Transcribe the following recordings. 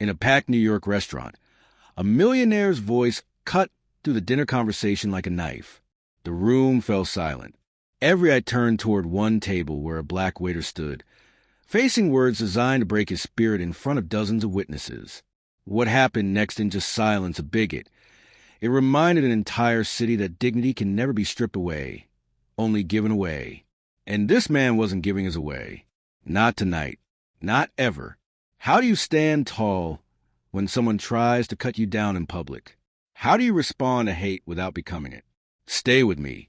in a packed New York restaurant. A millionaire's voice cut through the dinner conversation like a knife. The room fell silent. Every eye turned toward one table where a black waiter stood, facing words designed to break his spirit in front of dozens of witnesses. What happened next didn't just silence a bigot. It reminded an entire city that dignity can never be stripped away, only given away. And this man wasn't giving his away. Not tonight. Not ever. How do you stand tall when someone tries to cut you down in public? How do you respond to hate without becoming it? Stay with me,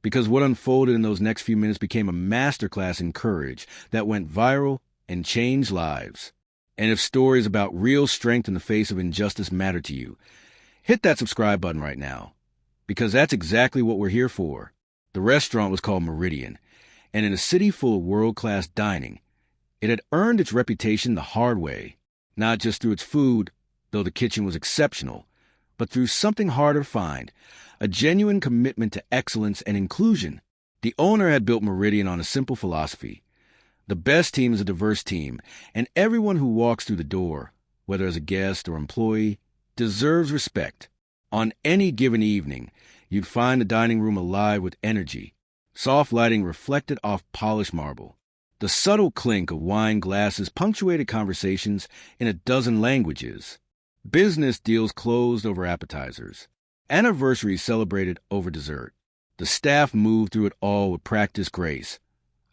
because what unfolded in those next few minutes became a masterclass in courage that went viral and changed lives. And if stories about real strength in the face of injustice matter to you, hit that subscribe button right now, because that's exactly what we're here for. The restaurant was called Meridian, and in a city full of world-class dining, it had earned its reputation the hard way, not just through its food, though the kitchen was exceptional, but through something harder to find, a genuine commitment to excellence and inclusion. The owner had built Meridian on a simple philosophy. The best team is a diverse team, and everyone who walks through the door, whether as a guest or employee, deserves respect. On any given evening, you'd find the dining room alive with energy. Soft lighting reflected off polished marble. The subtle clink of wine glasses punctuated conversations in a dozen languages. Business deals closed over appetizers. Anniversaries celebrated over dessert. The staff moved through it all with practiced grace.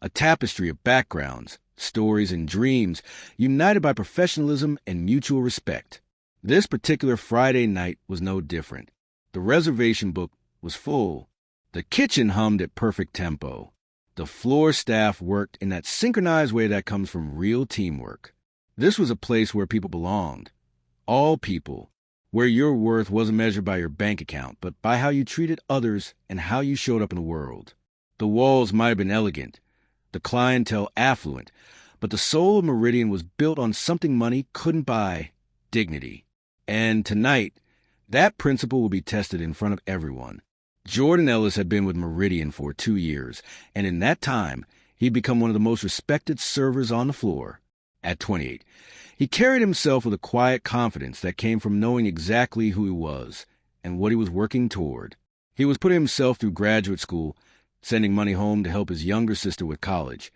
A tapestry of backgrounds, stories, and dreams united by professionalism and mutual respect. This particular Friday night was no different. The reservation book was full. The kitchen hummed at perfect tempo. The floor staff worked in that synchronized way that comes from real teamwork. This was a place where people belonged. All people. Where your worth wasn't measured by your bank account, but by how you treated others and how you showed up in the world. The walls might have been elegant, the clientele affluent, but the soul of Meridian was built on something money couldn't buy: dignity. And tonight, that principle will be tested in front of everyone. Jordan Ellis had been with Meridian for 2 years, and in that time, he'd become one of the most respected servers on the floor. At 28, he carried himself with a quiet confidence that came from knowing exactly who he was and what he was working toward. He was putting himself through graduate school, sending money home to help his younger sister with college,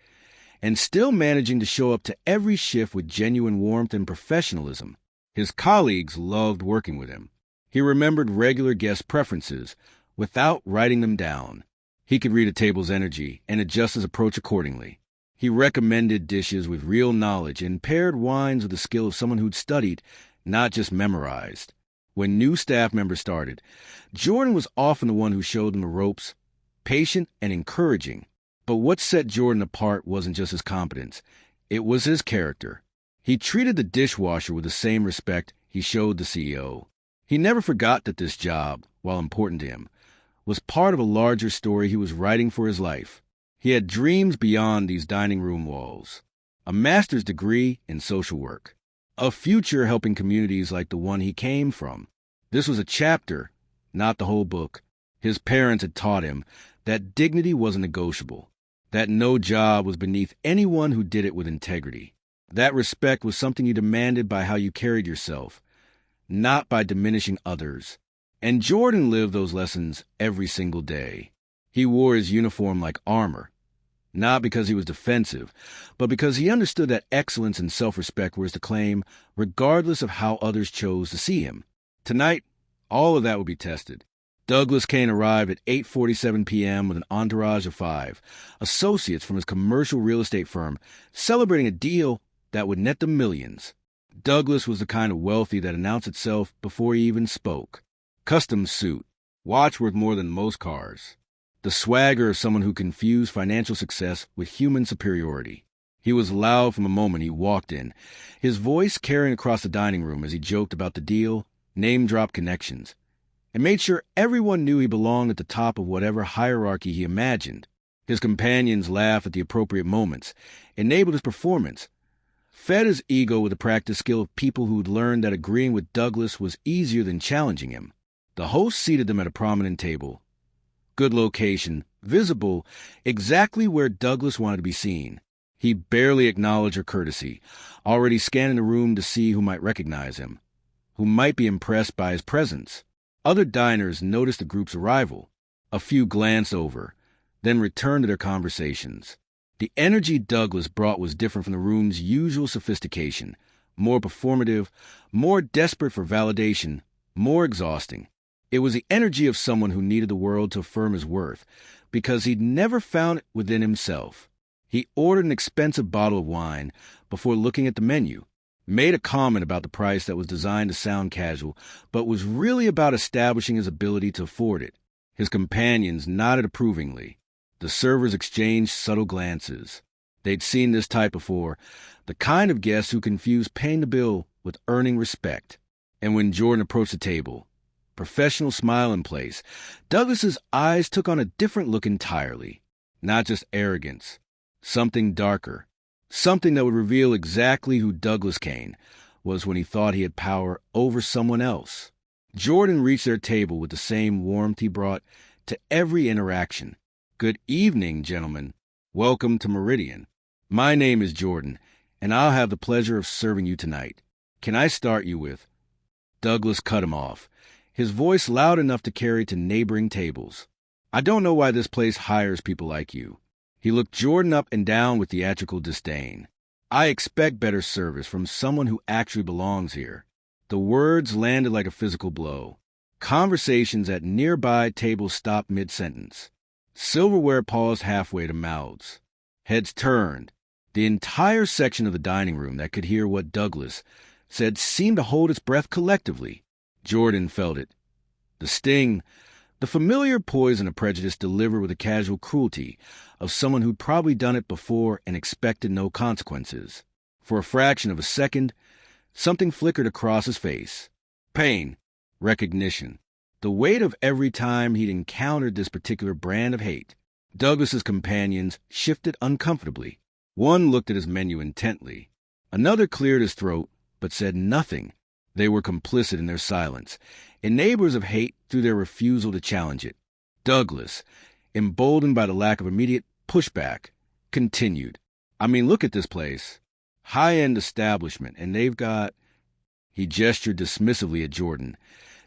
and still managing to show up to every shift with genuine warmth and professionalism. His colleagues loved working with him. He remembered regular guest preferences without writing them down. He could read a table's energy and adjust his approach accordingly. He recommended dishes with real knowledge and paired wines with the skill of someone who'd studied, not just memorized. When new staff members started, Jordan was often the one who showed them the ropes, patient and encouraging. But what set Jordan apart wasn't just his competence. It was his character. He treated the dishwasher with the same respect he showed the CEO. He never forgot that this job, while important to him, was part of a larger story he was writing for his life. He had dreams beyond these dining room walls. A master's degree in social work. A future helping communities like the one he came from. This was a chapter, not the whole book. His parents had taught him that dignity wasn't negotiable, that no job was beneath anyone who did it with integrity. That respect was something you demanded by how you carried yourself, not by diminishing others. And Jordan lived those lessons every single day. He wore his uniform like armor, not because he was defensive, but because he understood that excellence and self-respect were his to claim, regardless of how others chose to see him. Tonight, all of that would be tested. Douglas Kane arrived at 8:47 p.m. with an entourage of 5 associates from his commercial real estate firm, celebrating a deal that would net them millions. Douglas was the kind of wealthy that announced itself before he even spoke. Custom suit, watch worth more than most cars. The swagger of someone who confused financial success with human superiority. He was loud from the moment he walked in, his voice carrying across the dining room as he joked about the deal, name-dropped connections, and made sure everyone knew he belonged at the top of whatever hierarchy he imagined. His companions laughed at the appropriate moments, enabled his performance, fed his ego with the practice skill of people who'd learned that agreeing with Douglas was easier than challenging him. The host seated them at a prominent table. Good location, visible, exactly where Douglas wanted to be seen. He barely acknowledged her courtesy, already scanning the room to see who might recognize him, who might be impressed by his presence. Other diners noticed the group's arrival. A few glanced over, then returned to their conversations. The energy Douglas brought was different from the room's usual sophistication, more performative, more desperate for validation, more exhausting. It was the energy of someone who needed the world to affirm his worth, because he'd never found it within himself. He ordered an expensive bottle of wine before looking at the menu, made a comment about the price that was designed to sound casual, but was really about establishing his ability to afford it. His companions nodded approvingly. The servers exchanged subtle glances. They'd seen this type before, the kind of guest who confused paying the bill with earning respect. And when Jordan approached the table, professional smile in place, Douglas's eyes took on a different look entirely. Not just arrogance, something darker, something that would reveal exactly who Douglas Kane was when he thought he had power over someone else. Jordan reached their table with the same warmth he brought to every interaction. "Good evening, gentlemen. Welcome to Meridian. My name is Jordan, and I'll have the pleasure of serving you tonight. Can I start you with—" Douglas cut him off, his voice loud enough to carry to neighboring tables. "I don't know why this place hires people like you." He looked Jordan up and down with theatrical disdain. "I expect better service from someone who actually belongs here." The words landed like a physical blow. Conversations at nearby tables stopped mid-sentence. Silverware paused halfway to mouths. Heads turned. The entire section of the dining room that could hear what Douglas said seemed to hold its breath collectively. Jordan felt it. The sting, the familiar poison of prejudice delivered with the casual cruelty of someone who'd probably done it before and expected no consequences. For a fraction of a second, something flickered across his face. Pain. Recognition. The weight of every time he'd encountered this particular brand of hate. Douglas's companions shifted uncomfortably. One looked at his menu intently. Another cleared his throat, but said nothing. They were complicit in their silence, enablers of hate through their refusal to challenge it. Douglas, emboldened by the lack of immediate pushback, continued. "I mean, look at this place. High-end establishment, and they've got—" He gestured dismissively at Jordan,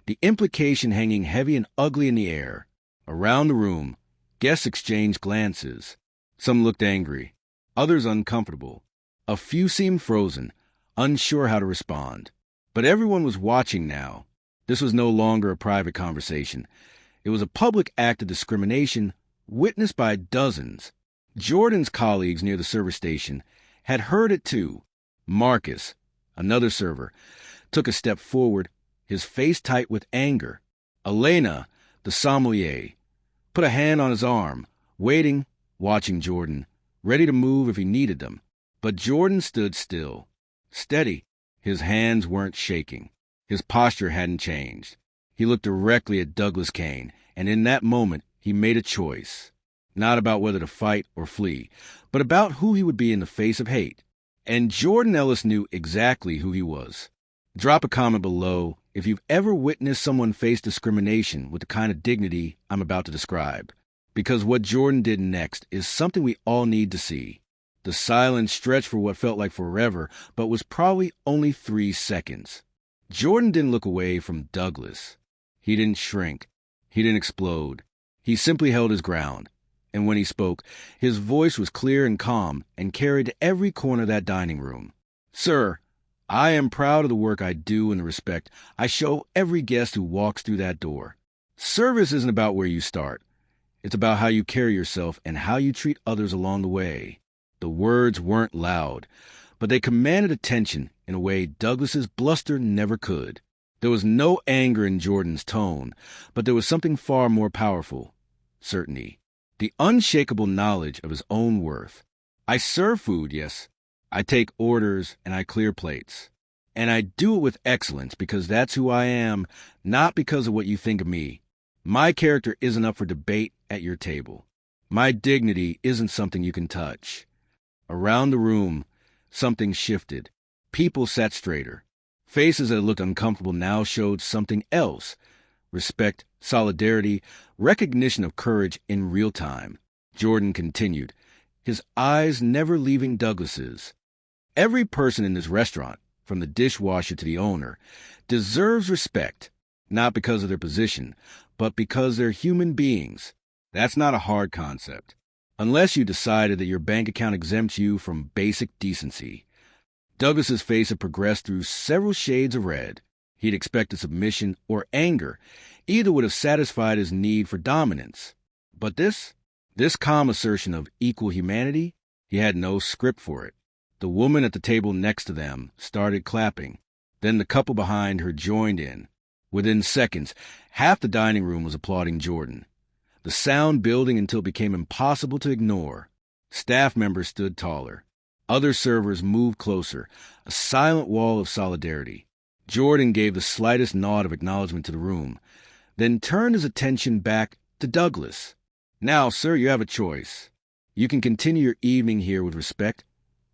the implication hanging heavy and ugly in the air. Around the room, guests exchanged glances. Some looked angry, others uncomfortable. A few seemed frozen, unsure how to respond. But everyone was watching now. This was no longer a private conversation. It was a public act of discrimination witnessed by dozens. Jordan's colleagues near the service station had heard it too. Marcus, another server, took a step forward, his face tight with anger. Elena, the sommelier, put a hand on his arm, waiting, watching Jordan, ready to move if he needed them. But Jordan stood still, steady. His hands weren't shaking. His posture hadn't changed. He looked directly at Douglas Kane, and in that moment, he made a choice. Not about whether to fight or flee, but about who he would be in the face of hate. And Jordan Ellis knew exactly who he was. Drop a comment below if you've ever witnessed someone face discrimination with the kind of dignity I'm about to describe. Because what Jordan did next is something we all need to see. The silence stretched for what felt like forever, but was probably only 3 seconds. Jordan didn't look away from Douglas. He didn't shrink. He didn't explode. He simply held his ground. And when he spoke, his voice was clear and calm and carried to every corner of that dining room. "Sir, I am proud of the work I do and the respect I show every guest who walks through that door. Service isn't about where you start. It's about how you carry yourself and how you treat others along the way." The words weren't loud, but they commanded attention in a way Douglas's bluster never could. There was no anger in Jordan's tone, but there was something far more powerful. Certainty. The unshakable knowledge of his own worth. I serve food, yes. I take orders and I clear plates. And I do it with excellence because that's who I am, not because of what you think of me. My character isn't up for debate at your table. My dignity isn't something you can touch. Around the room, something shifted. People sat straighter. Faces that looked uncomfortable now showed something else. Respect, solidarity, recognition of courage in real time. Jordan continued. his eyes never leaving Douglas's. Every person in this restaurant, from the dishwasher to the owner, deserves respect, not because of their position, but because they're human beings. That's not a hard concept, unless you decided that your bank account exempts you from basic decency. Douglas's face had progressed through several shades of red. He'd expected submission or anger. Either would have satisfied his need for dominance. But this calm assertion of equal humanity, he had no script for it. The woman at the table next to them started clapping. Then the couple behind her joined in. Within seconds, half the dining room was applauding Jordan. The sound building until it became impossible to ignore. Staff members stood taller. Other servers moved closer, a silent wall of solidarity. Jordan gave the slightest nod of acknowledgement to the room, then turned his attention back to Douglas. Now, sir, you have a choice. You can continue your evening here with respect,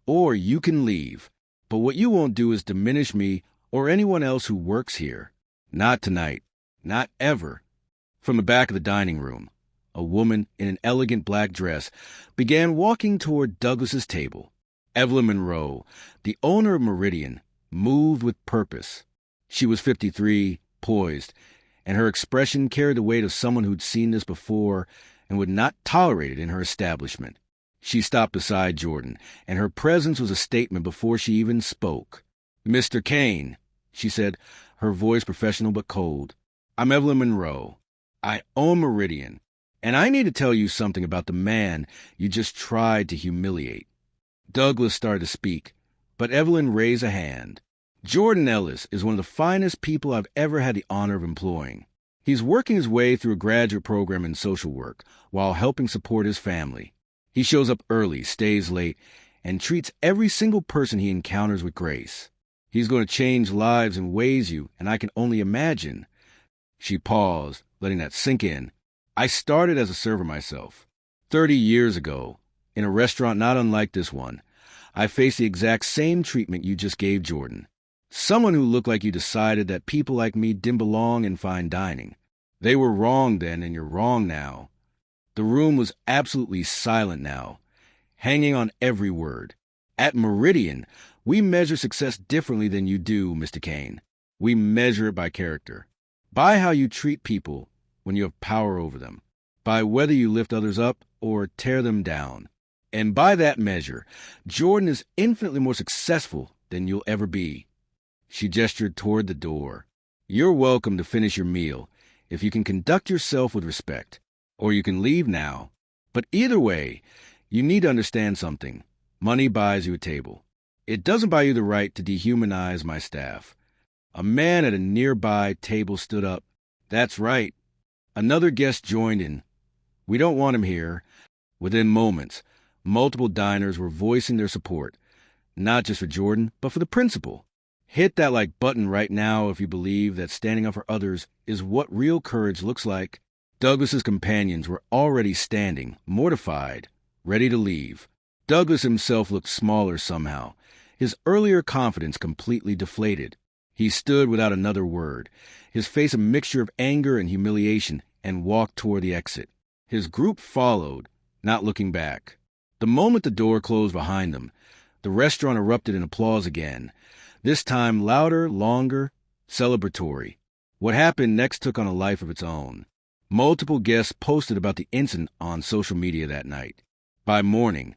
or you can leave. But what you won't do is diminish me or anyone else who works here. Not tonight. Not ever. From the back of the dining room, a woman in an elegant black dress began walking toward Douglas's table. Evelyn Monroe, the owner of Meridian, moved with purpose. She was 53, poised, and her expression carried the weight of someone who'd seen this before and would not tolerate it in her establishment. She stopped beside Jordan, and her presence was a statement before she even spoke. "Mr. Kane," she said, her voice professional but cold. "I'm Evelyn Monroe. I own Meridian, and I need to tell you something about the man you just tried to humiliate." Douglas started to speak, but Evelyn raised a hand. "Jordan Ellis is one of the finest people I've ever had the honor of employing. He's working his way through a graduate program in social work while helping support his family. He shows up early, stays late, and treats every single person he encounters with grace. He's going to change lives in ways and I can only imagine." She paused, letting that sink in. "I started as a server myself. 30 years ago, in a restaurant not unlike this one, I faced the exact same treatment you just gave Jordan. Someone who looked like you decided that people like me didn't belong in fine dining. They were wrong then, and you're wrong now." The room was absolutely silent now, hanging on every word. "At Meridian, we measure success differently than you do, Mr. Kane. We measure it by character, by how you treat people when you have power over them, by whether you lift others up or tear them down. And by that measure, Jordan is infinitely more successful than you'll ever be." She gestured toward the door. "You're welcome to finish your meal if you can conduct yourself with respect, or you can leave now. But either way, you need to understand something. Money buys you a table. It doesn't buy you the right to dehumanize my staff." A man at a nearby table stood up. "That's right." Another guest joined in. "We don't want him here." Within moments, multiple diners were voicing their support, not just for Jordan, but for the principal. Hit that like button right now if you believe that standing up for others is what real courage looks like. Douglas's companions were already standing, mortified, ready to leave. Douglas himself looked smaller somehow, his earlier confidence completely deflated. He stood without another word, his face a mixture of anger and humiliation, and walked toward the exit. His group followed, not looking back. The moment the door closed behind them, the restaurant erupted in applause again, this time louder, longer, celebratory. What happened next took on a life of its own. Multiple guests posted about the incident on social media that night. By morning,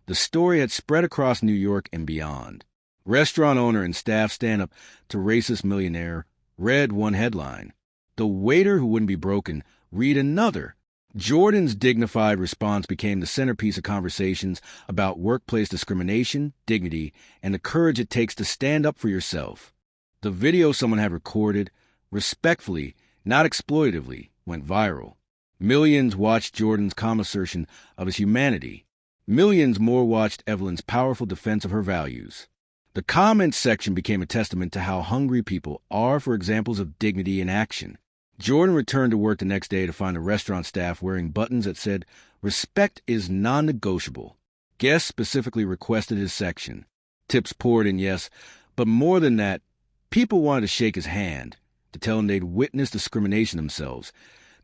the story had spread across New York and beyond. Restaurant owner and staff stand-up to racist millionaire read one headline. The waiter who wouldn't be broken read another. Jordan's dignified response became the centerpiece of conversations about workplace discrimination, dignity, and the courage it takes to stand up for yourself. The video someone had recorded, respectfully, not exploitatively, went viral. Millions watched Jordan's calm assertion of his humanity. Millions more watched Evelyn's powerful defense of her values. The comments section became a testament to how hungry people are for examples of dignity in action. Jordan returned to work the next day to find the restaurant staff wearing buttons that said, "Respect is non-negotiable." Guests specifically requested his section. Tips poured in, yes, but more than that, people wanted to shake his hand, to tell him they'd witnessed discrimination themselves,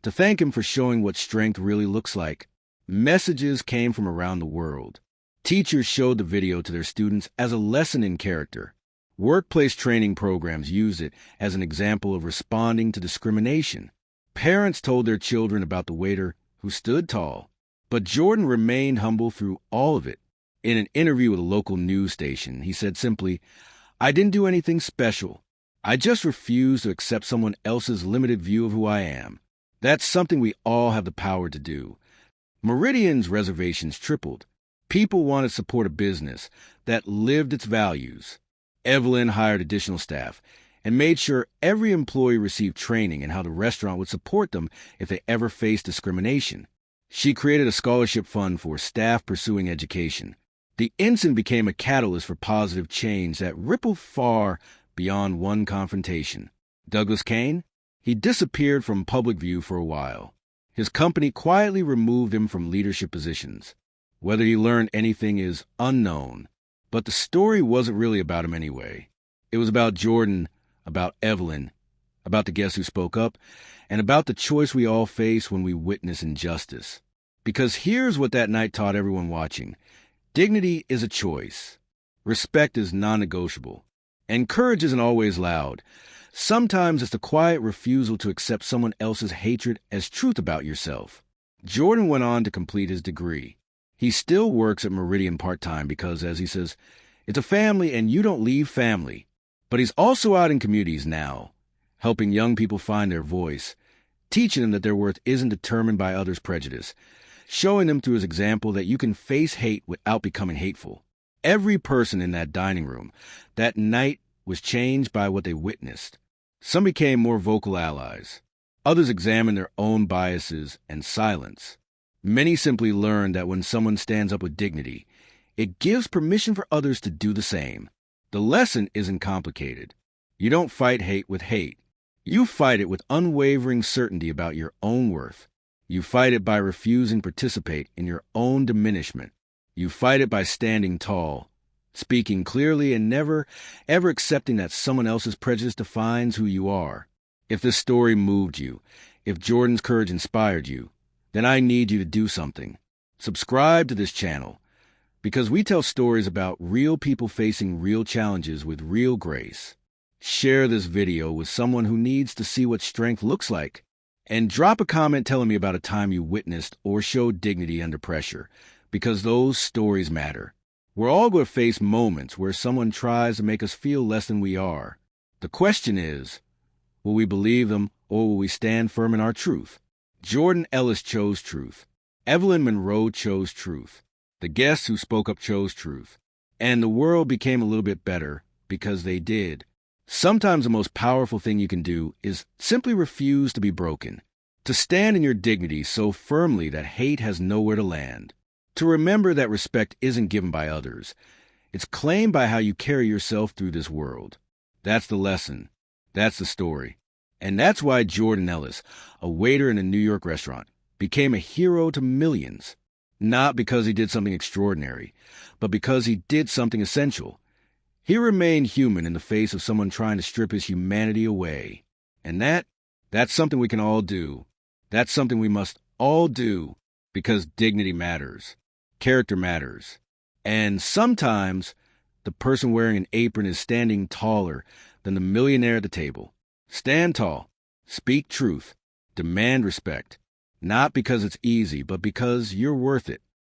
to thank him for showing what strength really looks like. Messages came from around the world. Teachers showed the video to their students as a lesson in character. Workplace training programs used it as an example of responding to discrimination. Parents told their children about the waiter who stood tall. But Jordan remained humble through all of it. In an interview with a local news station, he said simply, "I didn't do anything special. I just refused to accept someone else's limited view of who I am. That's something we all have the power to do." Meridian's reservations tripled. People wanted to support a business that lived its values. Evelyn hired additional staff and made sure every employee received training in how the restaurant would support them if they ever faced discrimination. She created a scholarship fund for staff pursuing education. The incident became a catalyst for positive change that rippled far beyond one confrontation. Douglas Kane? He disappeared from public view for a while. His company quietly removed him from leadership positions. Whether he learned anything is unknown, but the story wasn't really about him anyway. It was about Jordan, about Evelyn, about the guest who spoke up, and about the choice we all face when we witness injustice. Because here's what that night taught everyone watching. Dignity is a choice. Respect is non-negotiable. And courage isn't always loud. Sometimes it's the quiet refusal to accept someone else's hatred as truth about yourself. Jordan went on to complete his degree. He still works at Meridian part-time because, as he says, it's a family and you don't leave family. But he's also out in communities now, helping young people find their voice, teaching them that their worth isn't determined by others' prejudice, showing them through his example that you can face hate without becoming hateful. Every person in that dining room that night was changed by what they witnessed. Some became more vocal allies. Others examined their own biases and silence. Many simply learned that when someone stands up with dignity, it gives permission for others to do the same. The lesson isn't complicated. You don't fight hate with hate. You fight it with unwavering certainty about your own worth. You fight it by refusing to participate in your own diminishment. You fight it by standing tall, speaking clearly, and never, ever accepting that someone else's prejudice defines who you are. If this story moved you, if Jordan's courage inspired you, then I need you to do something. Subscribe to this channel, because we tell stories about real people facing real challenges with real grace. Share this video with someone who needs to see what strength looks like. And drop a comment telling me about a time you witnessed or showed dignity under pressure, because those stories matter. We're all going to face moments where someone tries to make us feel less than we are. The question is, will we believe them or will we stand firm in our truth? Jordan Ellis chose truth. Evelyn Monroe chose truth. The guests who spoke up chose truth. And the world became a little bit better because they did. Sometimes the most powerful thing you can do is simply refuse to be broken. To stand in your dignity so firmly that hate has nowhere to land. To remember that respect isn't given by others. It's claimed by how you carry yourself through this world. That's the lesson. That's the story. And that's why Jordan Ellis, a waiter in a New York restaurant, became a hero to millions. Not because he did something extraordinary, but because he did something essential. He remained human in the face of someone trying to strip his humanity away. And that's something we can all do. That's something we must all do because dignity matters. Character matters. And sometimes the person wearing an apron is standing taller than the millionaire at the table. Stand tall. Speak truth. Demand respect. Not because it's easy, but because you're worth it.